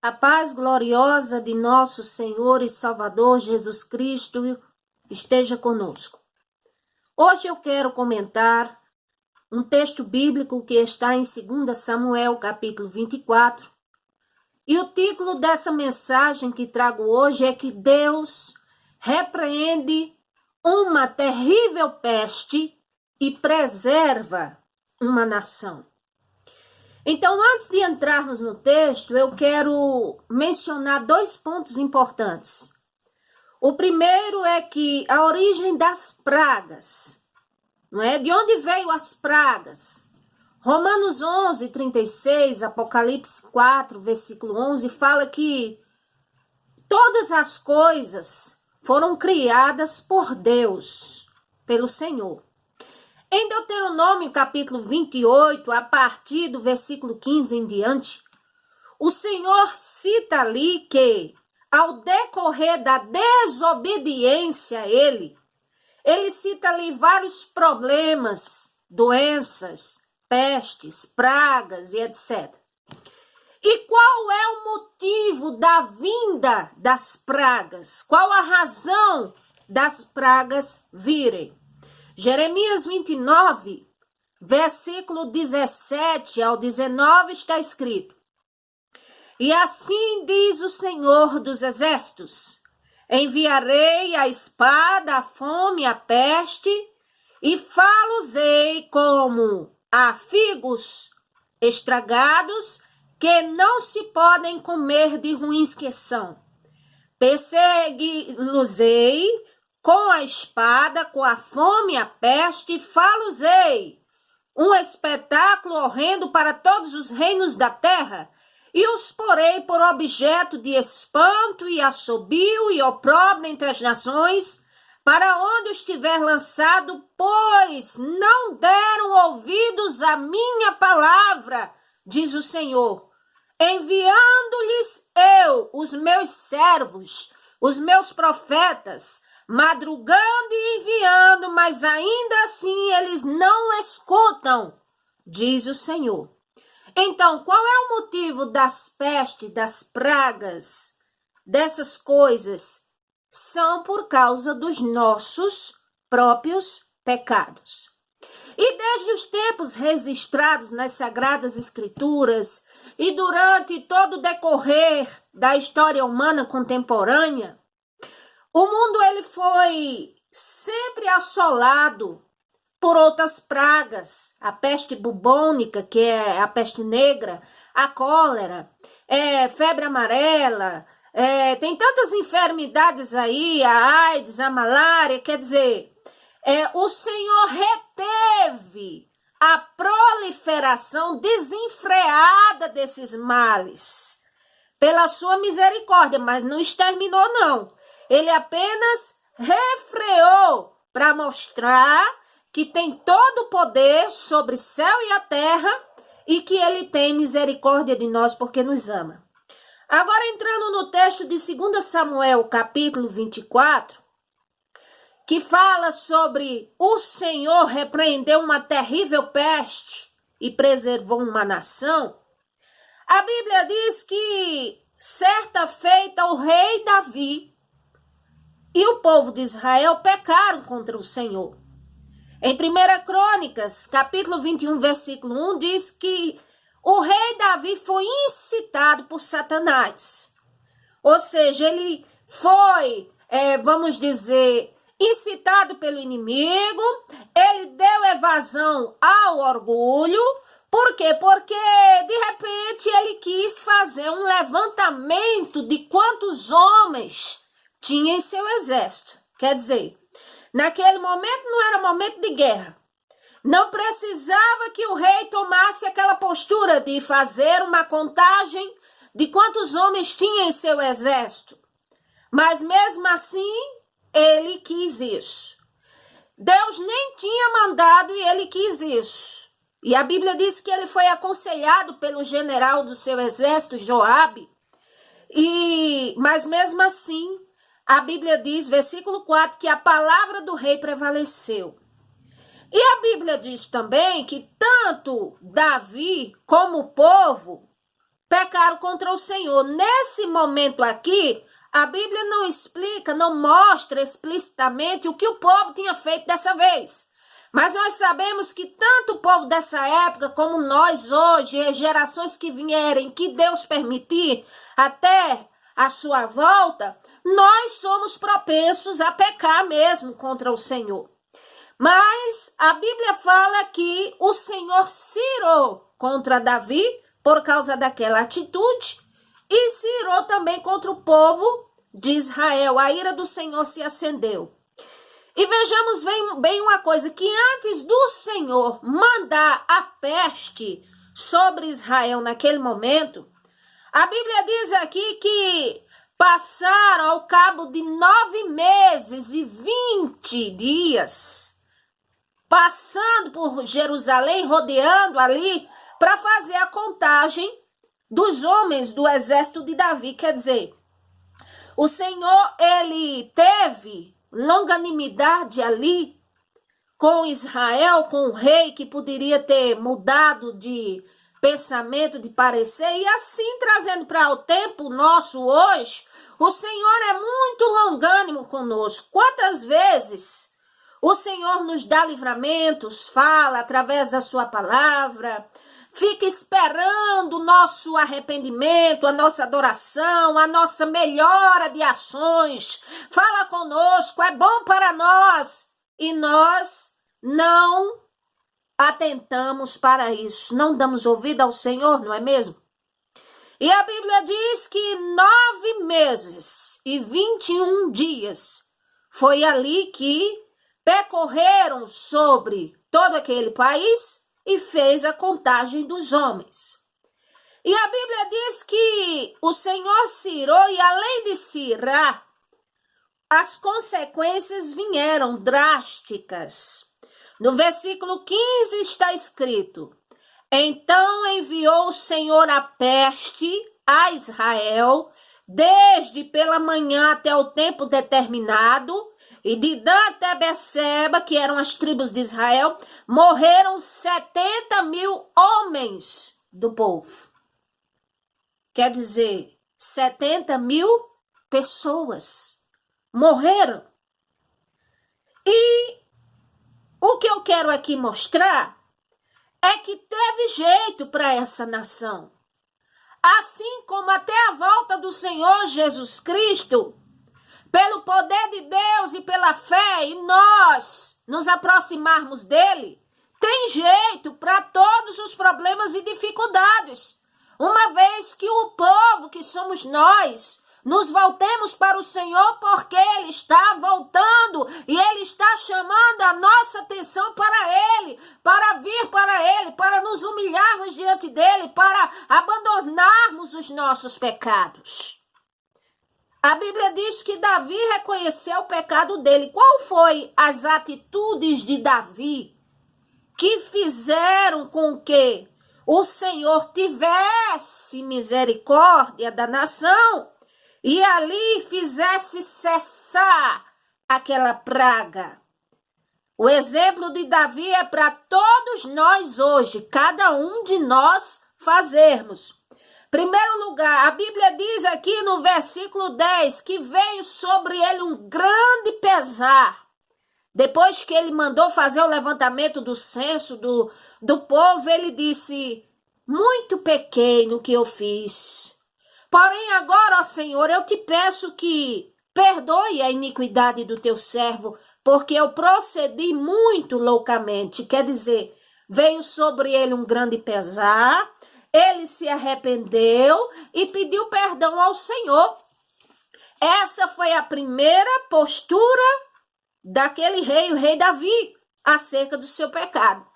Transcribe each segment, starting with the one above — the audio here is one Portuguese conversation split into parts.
A paz gloriosa de nosso Senhor e Salvador Jesus Cristo esteja conosco. Hoje eu quero comentar um texto bíblico que está em 2 Samuel, capítulo 24. E o título dessa mensagem que trago hoje é que Deus repreende uma terrível peste e preserva uma nação. Então, antes de entrarmos no texto, eu quero mencionar dois pontos importantes. O primeiro é que a origem das pragas, não é? De onde veio as pragas? Romanos 11, 36, Apocalipse 4, versículo 11, fala que todas as coisas foram criadas por Deus, pelo Senhor. Em Deuteronômio, capítulo 28, a partir do versículo 15 em diante, o Senhor cita ali que, ao decorrer da desobediência a ele cita ali vários problemas, doenças, pestes, pragas e etc. E qual é o motivo da vinda das pragas? Qual a razão das pragas virem? Jeremias 29, versículo 17 ao 19 está escrito: E assim diz o Senhor dos Exércitos: Enviarei a espada, a fome, a peste, e fá-los-ei como a figos estragados, que não se podem comer de ruins que são. Persegui-los-ei com a espada, com a fome, a peste, fá-los-ei um espetáculo horrendo para todos os reinos da terra, e os porei por objeto de espanto e assobio e opróbrio entre as nações, para onde estiver lançado, pois não deram ouvidos à minha palavra, diz o Senhor, enviando-lhes eu, os meus servos, os meus profetas, madrugando e enviando, mas ainda assim eles não escutam, diz o Senhor. Então, qual é o motivo das pestes, das pragas, dessas coisas? São por causa dos nossos próprios pecados. E desde os tempos registrados nas Sagradas Escrituras e durante todo o decorrer da história humana contemporânea, o mundo ele foi sempre assolado por outras pragas, a peste bubônica, que é a peste negra, a cólera, febre amarela, tem tantas enfermidades aí, a AIDS, a malária, quer dizer, o Senhor reteve a proliferação desenfreada desses males pela sua misericórdia, mas não exterminou não. Ele apenas refreou para mostrar que tem todo o poder sobre o céu e a terra e que ele tem misericórdia de nós porque nos ama. Agora, entrando no texto de 2 Samuel, capítulo 24, que fala sobre o Senhor repreendeu uma terrível peste e preservou uma nação, a Bíblia diz que certa feita o rei Davi e o povo de Israel pecaram contra o Senhor. Em 1 Crônicas, capítulo 21, versículo 1, diz que o rei Davi foi incitado por Satanás. Ou seja, ele foi, vamos dizer, incitado pelo inimigo, ele deu evasão ao orgulho. Por quê? Porque, de repente, ele quis fazer um levantamento de quantos homens tinha em seu exército. Quer dizer, naquele momento não era momento de guerra. Não precisava que o rei tomasse aquela postura de fazer uma contagem de quantos homens tinha em seu exército. Mas mesmo assim, ele quis isso. Deus nem tinha mandado e ele quis isso. E a Bíblia diz que ele foi aconselhado pelo general do seu exército, Joabe. Mas mesmo assim, a Bíblia diz, versículo 4, que a palavra do rei prevaleceu. E a Bíblia diz também que tanto Davi como o povo pecaram contra o Senhor. Nesse momento aqui, a Bíblia não explica, não mostra explicitamente o que o povo tinha feito dessa vez. Mas nós sabemos que tanto o povo dessa época, como nós hoje, e gerações que vierem, que Deus permitir, até a sua volta, nós somos propensos a pecar mesmo contra o Senhor. Mas a Bíblia fala que o Senhor se irou contra Davi por causa daquela atitude e se irou também contra o povo de Israel. A ira do Senhor se acendeu. E vejamos bem uma coisa, que antes do Senhor mandar a peste sobre Israel naquele momento, a Bíblia diz aqui que passaram ao cabo de 9 meses e 20 dias, passando por Jerusalém, rodeando ali, para fazer a contagem dos homens do exército de Davi. Quer dizer, o Senhor, ele teve longanimidade ali com Israel, com o rei que poderia ter mudado de pensamento, de parecer, e assim trazendo para o tempo nosso hoje, o Senhor é muito longânimo conosco. Quantas vezes o Senhor nos dá livramentos, fala através da sua palavra, fica esperando o nosso arrependimento, a nossa adoração, a nossa melhora de ações, fala conosco, é bom para nós, e nós não atentamos para isso, não damos ouvido ao Senhor, não é mesmo? E a Bíblia diz que 9 meses e 21 dias foi ali que percorreram sobre todo aquele país e fez a contagem dos homens. E a Bíblia diz que o Senhor se irou, e além de se irar, as consequências vieram drásticas. No versículo 15 está escrito: então enviou o Senhor a peste a Israel, desde pela manhã até o tempo determinado, e de Dan até Beceba, que eram as tribos de Israel, morreram 70.000 homens do povo. Quer dizer, 70.000 pessoas morreram. E o que eu quero aqui mostrar é que teve jeito para essa nação. Assim como até a volta do Senhor Jesus Cristo, pelo poder de Deus e pela fé, e nós nos aproximarmos dele, tem jeito para todos os problemas e dificuldades. Uma vez que o povo, que somos nós, nos voltemos para o Senhor, porque Ele está voltando e Ele está chamando a nossa atenção para Ele, para vir para Ele, para nos humilharmos diante dEle, para abandonarmos os nossos pecados. A Bíblia diz que Davi reconheceu o pecado dele. Qual foi as atitudes de Davi que fizeram com que o Senhor tivesse misericórdia da nação e ali fizesse cessar aquela praga? O exemplo de Davi é para todos nós hoje, cada um de nós fazermos. Primeiro lugar, a Bíblia diz aqui no versículo 10 que veio sobre ele um grande pesar. Depois que ele mandou fazer o levantamento do censo do povo, ele disse: muito pequeno que eu fiz. Porém agora, ó Senhor, eu te peço que perdoe a iniquidade do teu servo, porque eu procedi muito loucamente. Quer dizer, veio sobre ele um grande pesar. Ele se arrependeu e pediu perdão ao Senhor. Essa foi a primeira postura daquele rei, o rei Davi, acerca do seu pecado.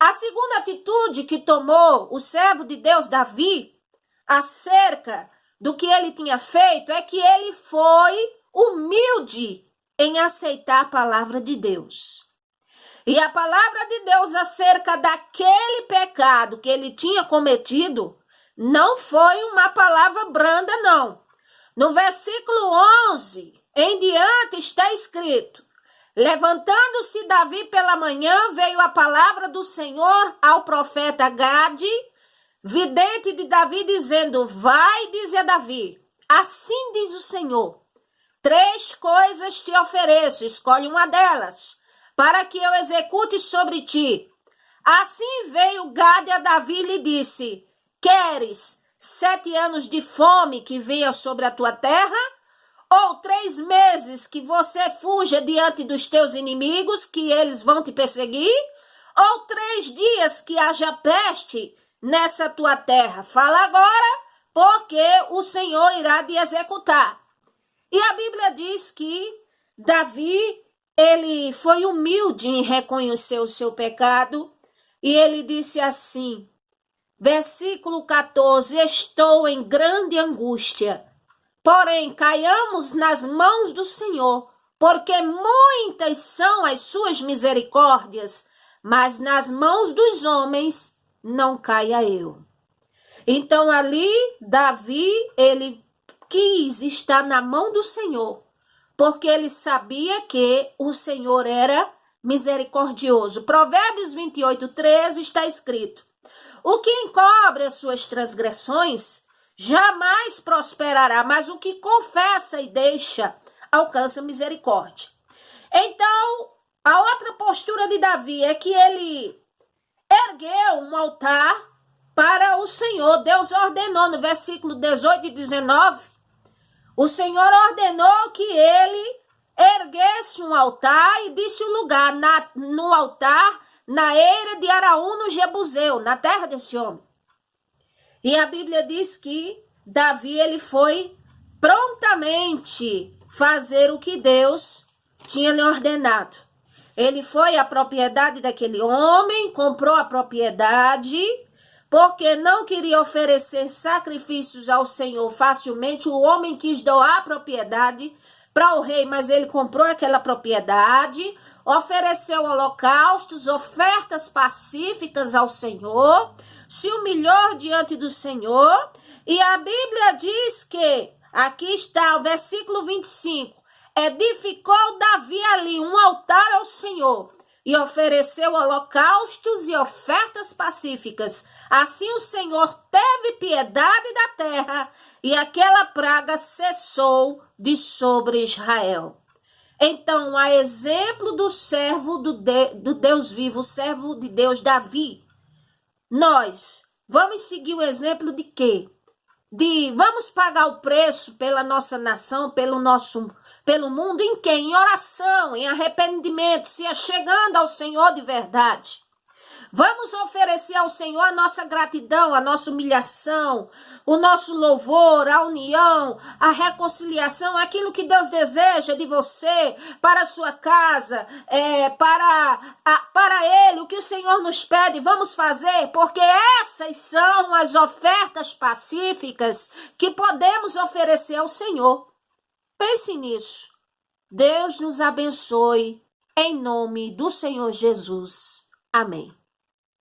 A segunda atitude que tomou o servo de Deus Davi, acerca do que ele tinha feito, é que ele foi humilde em aceitar a palavra de Deus. E a palavra de Deus acerca daquele pecado que ele tinha cometido não foi uma palavra branda, não. No versículo 11 em diante está escrito: levantando-se Davi pela manhã, veio a palavra do Senhor ao profeta Gade, vidente de Davi, dizendo: vai, diz a Davi, assim diz o Senhor, 3 coisas te ofereço, escolhe uma delas, para que eu execute sobre ti. Assim veio Gade a Davi e lhe disse: queres 7 anos de fome que venha sobre a tua terra? Ou 3 meses que você fuja diante dos teus inimigos, que eles vão te perseguir? Ou 3 dias que haja peste nessa tua terra? Fala agora, porque o Senhor irá te executar. E a Bíblia diz que Davi, ele foi humilde em reconhecer o seu pecado, e ele disse assim, versículo 14, estou em grande angústia, porém caiamos nas mãos do Senhor, porque muitas são as suas misericórdias, mas nas mãos dos homens não caia eu. Então ali, Davi, ele quis estar na mão do Senhor, porque ele sabia que o Senhor era misericordioso. Provérbios 28:13 está escrito: o que encobre as suas transgressões jamais prosperará, mas o que confessa e deixa alcança misericórdia. Então, a outra postura de Davi é que ele ergueu um altar para o Senhor. Deus ordenou no versículo 18 e 19, o Senhor ordenou que ele erguesse um altar e disse o lugar no altar, na eira de Araú, no Jebuseu, na terra desse homem. E a Bíblia diz que Davi, ele foi prontamente fazer o que Deus tinha lhe ordenado. Ele foi à propriedade daquele homem, comprou a propriedade, porque não queria oferecer sacrifícios ao Senhor facilmente. O homem quis doar a propriedade para o rei, mas ele comprou aquela propriedade, ofereceu holocaustos, ofertas pacíficas ao Senhor, se humilhou diante do Senhor, e a Bíblia diz que, aqui está o versículo 25, edificou Davi ali um altar ao Senhor, e ofereceu holocaustos e ofertas pacíficas. Assim o Senhor teve piedade da terra, e aquela praga cessou de sobre Israel. Então, a exemplo do servo do Deus vivo, o servo de Deus Davi, nós vamos seguir o exemplo de quê? Vamos pagar o preço pela nossa nação, pelo mundo, em quê? Em oração, em arrependimento, se achegando ao Senhor de verdade. Vamos oferecer ao Senhor a nossa gratidão, a nossa humilhação, o nosso louvor, a união, a reconciliação, aquilo que Deus deseja de você, para a sua casa, para Ele, o que o Senhor nos pede, vamos fazer, porque essas são as ofertas pacíficas que podemos oferecer ao Senhor. Pense nisso. Deus nos abençoe, em nome do Senhor Jesus. Amém.